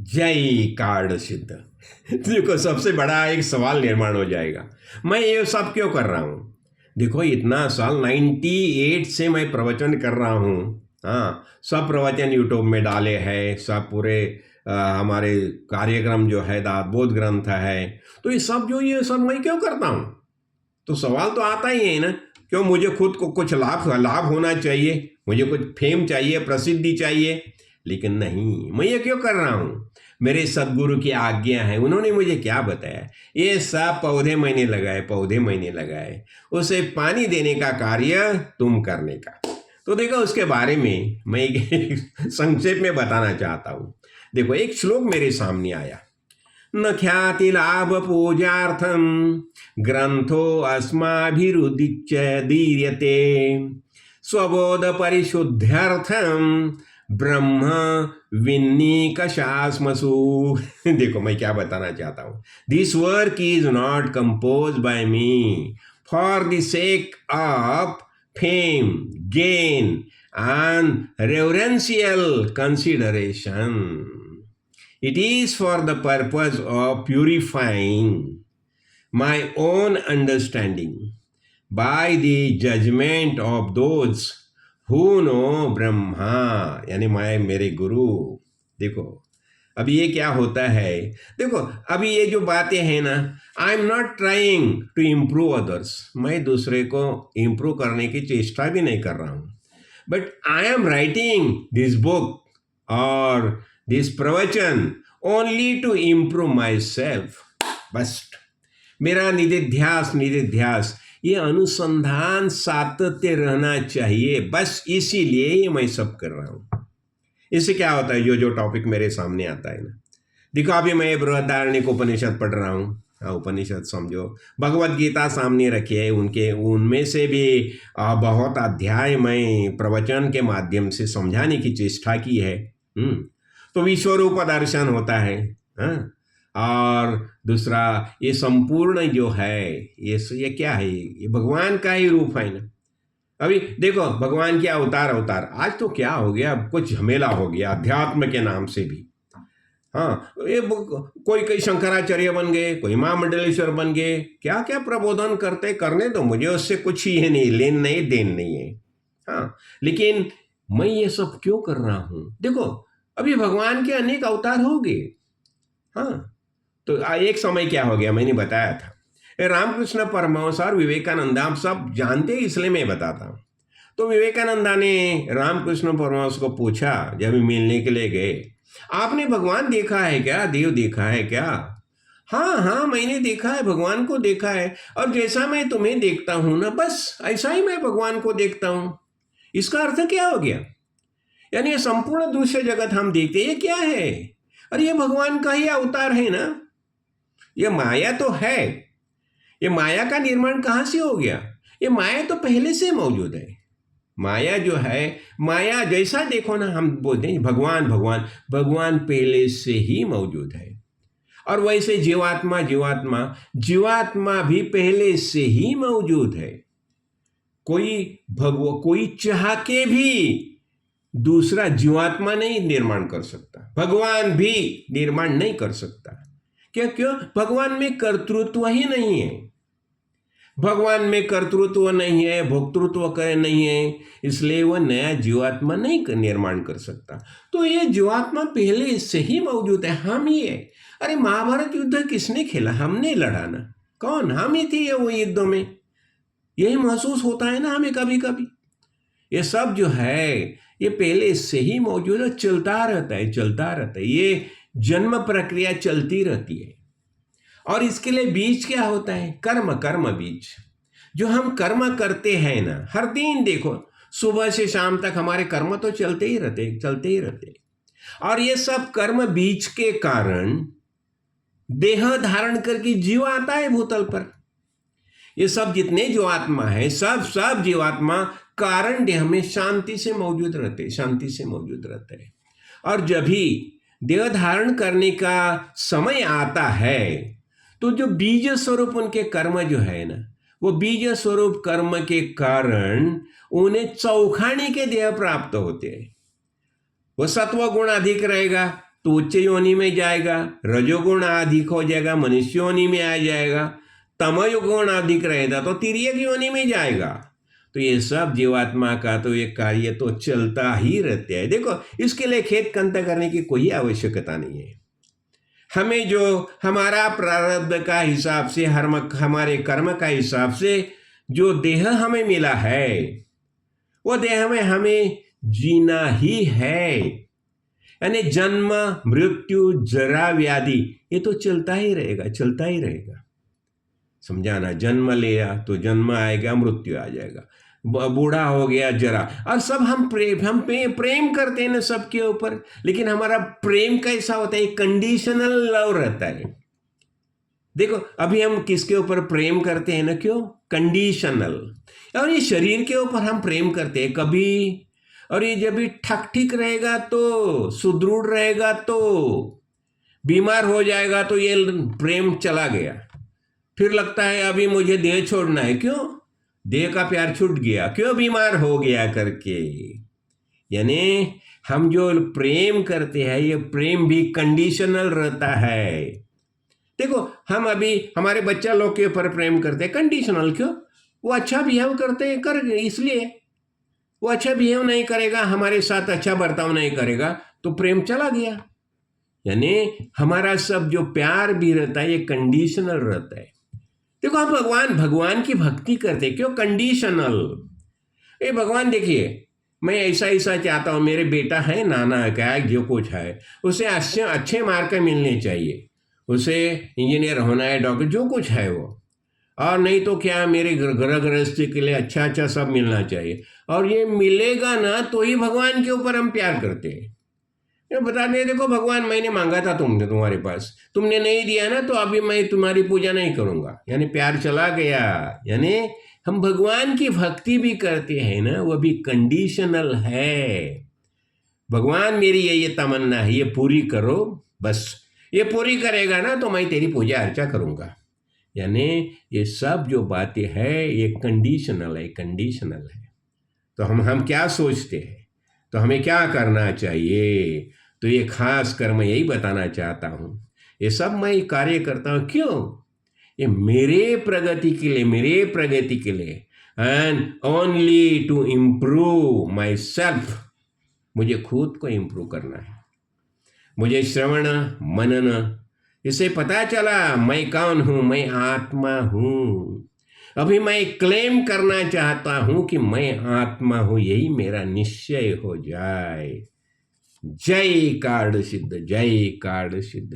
जय कार्ड सिद्ध। देखो सबसे बड़ा एक सवाल निर्माण हो जाएगा, मैं ये सब क्यों कर रहा हूँ। देखो इतना साल 98 से मैं प्रवचन कर रहा हूँ। हाँ, सब प्रवचन यूट्यूब में डाले हैं, सब पूरे हमारे कार्यक्रम जो है दासबोध ग्रंथ है, तो ये सब मैं क्यों करता हूँ। तो सवाल तो आता ही है ना, क्यों मुझे खुद को कुछ लाभ लाभ होना चाहिए, मुझे कुछ फेम चाहिए, प्रसिद्धि चाहिए। लेकिन नहीं, मैं ये क्यों कर रहा हूँ। मेरे सदगुरु की आज्ञा है, उन्होंने मुझे क्या बताया, ये सब पौधे मैंने लगाए, उसे पानी देने का कार्य तुम करने का। तो देखो उसके बारे में मैं एक संक्षेप में बताना चाहता हूँ। देखो एक श्लोक मेरे सामने आया, न ख्याति लाभ पूजार्थम ग्रंथो अस्माभिरुदिच्य दीर्यते स्वबोध परिशुद्ध्यर्थम ब्रह्म विन्नीकशास्मसु। देखो मैं क्या बताना चाहता हूँ, this work is not compose bye me for the sake of fame gain and reverential consideration. It is for the purpose of purifying my own understanding by the judgment of those who know Brahma, यानी मेरे गुरु। देखो अभी ये क्या होता है, देखो अभी ये जो बातें हैं ना, I am not trying to improve others, मैं दूसरे को इम्प्रूव करने की चेष्टा भी नहीं कर रहा हूँ, but I am writing this book और दिस प्रवचन only to improve myself. बस मेरा निधिध्यास ये अनुसंधान सातत्य रहना चाहिए, बस इसीलिए ये मैं सब कर रहा हूँ। इससे क्या होता है, जो टॉपिक मेरे सामने आता है ना, देखो अभी मैं बृहदारण्यक उपनिषद पढ़ रहा हूँ। उपनिषद समझो, भगवत गीता सामने रखी है, उनमें से भी बहुत अध्याय मैं प्रवचन के माध्यम से समझाने की चेष्टा की है। तो विश्वरूप दर्शन होता है। हाँ, और दूसरा ये संपूर्ण जो है ये क्या है, ये भगवान का ही रूप है ना। अभी देखो भगवान के अवतार आज तो क्या हो गया, कुछ झमेला हो गया अध्यात्म के नाम से भी। हाँ, ये कोई शंकराचार्य बन गए, कोई महामंडलेश्वर बन गए, क्या क्या प्रबोधन करने दो, मुझे उससे कुछ ही है नहीं, लेन नहीं देन नहीं है। हाँ, लेकिन मैं ये सब क्यों कर रहा हूँ। देखो अभी भगवान के अनेक अवतार हो गए। हाँ, तो एक समय क्या हो गया, मैंने बताया था, रामकृष्ण परमहंस और विवेकानंद आप सब जानते, इसलिए मैं बताता हूँ। तो विवेकानंदा ने रामकृष्ण परमहंस को पूछा, जब मिलने के लिए गए, आपने भगवान देखा है क्या, देव देखा है क्या। हाँ मैंने देखा है, भगवान को देखा है, और जैसा मैं तुम्हें देखता हूं ना, बस ऐसा ही मैं भगवान को देखता हूं। इसका अर्थ क्या हो गया, यानी ये संपूर्ण दृश्य जगत हम देखते, ये क्या है, अरे ये भगवान का ही अवतार है ना। ये माया तो है, ये माया का निर्माण कहां से हो गया, ये माया तो पहले से मौजूद है। माया जो है, माया जैसा देखो ना, हम बोलते हैं भगवान पहले से ही मौजूद है, और वैसे जीवात्मा भी पहले से ही मौजूद है। कोई चाह के भी दूसरा जीवात्मा नहीं निर्माण कर सकता, भगवान भी निर्माण नहीं कर सकता। क्यों? भगवान में कर्तृत्व ही नहीं है, भगवान में कर्तृत्व नहीं है, भोक्तृत्व नहीं है, इसलिए वह नया जीवात्मा नहीं निर्माण कर सकता। तो ये जीवात्मा पहले से ही मौजूद है, हम ही है। अरे महाभारत युद्ध किसने खेला, हमने लड़ा ना, कौन, हम ही थे वो युद्धों में। यही महसूस होता है ना हमें कभी कभी। ये सब जो है ये पहले से ही मौजूद है, चलता रहता है, ये जन्म प्रक्रिया चलती रहती है। और इसके लिए बीज क्या होता है, कर्म बीज। जो हम कर्म करते हैं ना, हर दिन देखो सुबह से शाम तक हमारे कर्म तो चलते ही रहते। और ये सब कर्म बीज के कारण देह धारण करके जीव आता है भूतल पर। ये सब जितने जीवात्मा है, सब जीवात्मा कारण देह में शांति से मौजूद रहते हैं। और जब भी देह धारण करने का समय आता है, तो जो बीज स्वरूप उनके कर्म जो है ना, वो बीज स्वरूप कर्म के कारण उन्हें चौखाने के देह प्राप्त होते हैं। वो सत्व गुण अधिक रहेगा, तो उच्च योनि में जाएगा, रजोगुण अधिक हो जाएगा, मनुष्य योनि में आ जाएगा, तमोगुण अधिक रहेगा तो तिर्यक योनि में जाएगा। तो ये सब जीवात्मा का तो ये कार्य तो चलता ही रहता है। देखो, इसके लिए खेद कंता करने की कोई आवश्यकता नहीं है। हमें जो हमारा प्रारब्ध का हिसाब से, हमारे कर्म का हिसाब से जो देह हमें मिला है, वो देह में हमें जीना ही है। यानी जन्म, मृत्यु, जरा, व्याधि ये तो चलता ही रहेगा, चलता ही रहेगा। समझाना, जन्म लिया तो जन्म आएगा, मृत्यु आ जाएगा, बूढ़ा हो गया, जरा, और सब हम प्रेम करते हैं ना सबके ऊपर। लेकिन हमारा प्रेम कैसा होता है? कंडीशनल लव रहता है। देखो, अभी हम किसके ऊपर प्रेम करते हैं ना? क्यों? कंडीशनल। और ये शरीर के ऊपर हम प्रेम करते हैं कभी, और ये जब भी ठीक रहेगा तो, सुदृढ़ रहेगा तो, बीमार हो जाएगा तो ये प्रेम चला गया। फिर लगता है अभी मुझे देह छोड़ना है। क्यों? देह का प्यार छूट गया, क्यों? बीमार हो गया करके। यानी हम जो प्रेम करते हैं, ये प्रेम भी कंडीशनल रहता है। देखो, हम अभी हमारे बच्चा लोग के ऊपर प्रेम करते हैं, कंडीशनल। क्यों? वो अच्छा बिहेव करते हैं, कर इसलिए। वो अच्छा बिहेव नहीं करेगा, हमारे साथ अच्छा बर्ताव नहीं करेगा तो प्रेम चला गया। यानी हमारा सब जो प्यार भी रहता है ये कंडीशनल रहता है। देखो, हम भगवान की भक्ति करते हैं, क्यों? कंडीशनल। ये भगवान देखिए, मैं ऐसा ऐसा चाहता हूँ, मेरे बेटा है, नाना क्या जो कुछ है, उसे अच्छे मार्क मिलने चाहिए, उसे इंजीनियर होना है, डॉक्टर, जो कुछ है वो। और नहीं तो क्या, मेरे घर गृहस्थी के लिए अच्छा अच्छा सब मिलना चाहिए। और ये मिलेगा ना तो ही भगवान के ऊपर हम प्यार करते हैं। ये बता दें, देखो भगवान, मैंने मांगा था तुम्हारे पास, तुमने नहीं दिया ना, तो अभी मैं तुम्हारी पूजा नहीं करूँगा। यानी प्यार चला गया। यानी हम भगवान की भक्ति भी करते हैं ना, वो भी कंडीशनल है। भगवान, मेरी ये तमन्ना है, ये पूरी करो, बस ये पूरी करेगा ना तो मैं तेरी पूजा अर्चा करूँगा। यानी ये सब जो बातें हैं ये कंडीशनल है, कंडीशनल है। तो हम क्या सोचते हैं, तो हमें क्या करना चाहिए? तो ये खास कर मैं यही बताना चाहता हूँ, ये सब मैं कार्य करता हूँ क्यों? ये मेरे प्रगति के लिए, मेरे प्रगति के लिए, and only to improve myself. मुझे खुद को इम्प्रूव करना है। मुझे श्रवण मनन, इससे पता चला मैं कौन हूँ, मैं आत्मा हूँ। अभी मैं क्लेम करना चाहता हूँ कि मैं आत्मा हूँ, यही मेरा निश्चय हो जाए। जय कार्ड सिद्ध, जय कार्ड सिद्ध।